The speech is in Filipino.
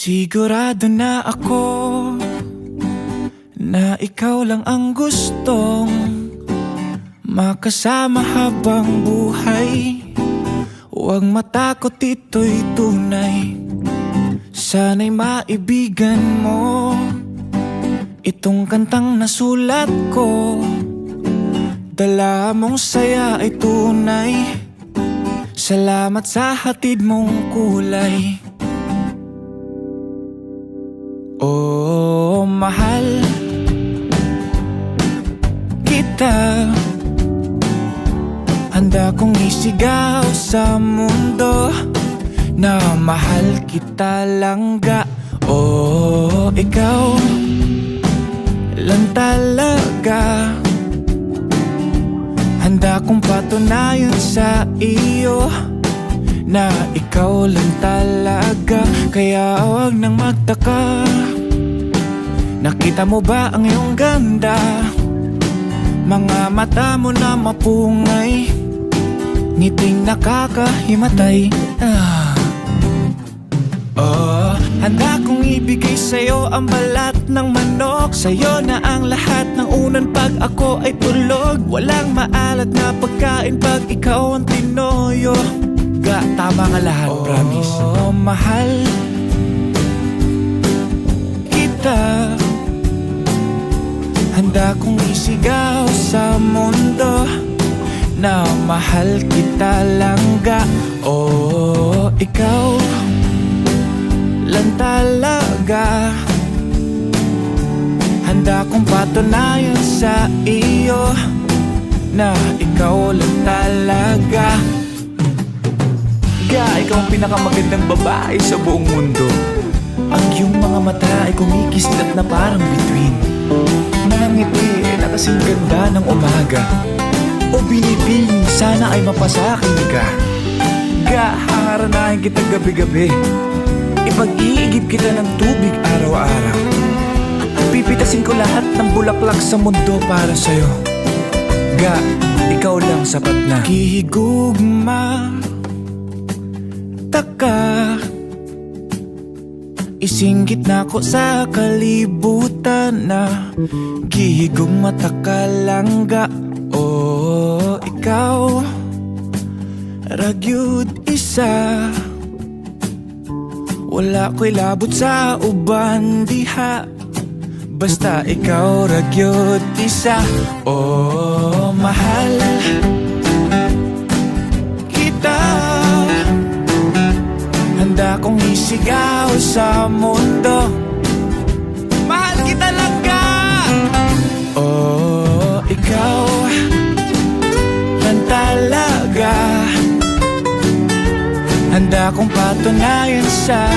Sigurado na ako na ikaw lang ang gustong makasama habang buhay. Huwag matakot, ito'y tunay. Sana'y maibigan mo itong kantang nasulat ko. Dala mong saya ay tunay. Salamat sa hatid mong kulay. Oh, mahal kita. Handa kong isigaw sa mundo na mahal kita langga. Oh, ikaw lang talaga. Handa kong patunayan sa iyo na ikaw lang talaga. Kaya huwag nang magtaka. Nakita mo ba ang iyong ganda? Mga mata mo na mapungay, ngiting nakakahimatay. Oh, handa kong ibigay sa'yo ang balat ng manok. Sa'yo na ang lahat ng unan pag ako ay tulog. Walang maalat na pagkain pag ikaw ang tinoyo. Ga, tama nga lahat, promise. Oh, mahal kita. Handa kong isigaw sa mundo na mahal kita langga. Oh, ikaw lang talaga. Handa kong patunayan sa iyo na ikaw lang talaga. Ga, ikaw ang pinakamagandang babae sa buong mundo. Ang iyong mga mata ay kumikislat na parang bituin. Nangiti na kasing ganda ng umaga. O binibining sana ay mapasakin ka. Ga, haharanahin kita gabi-gabi. Ipag-iigib kita ng tubig araw-araw. Pipitasin ko lahat ng bulaklak sa mundo para sa'yo. Ga, ikaw lang sapat na. Kihigugma taka, isinggit na ko sa kalibutan na gihigong mata ka langga. Oh, ikaw ragyud isa. Wala ko'y labot sa uban diha, basta ikaw ragyud isa. Oh, mahal kita. Handa kong isigaw sa mundo, mahal kita langga. Oh, ikaw lang talaga. Handa kong patunayan sa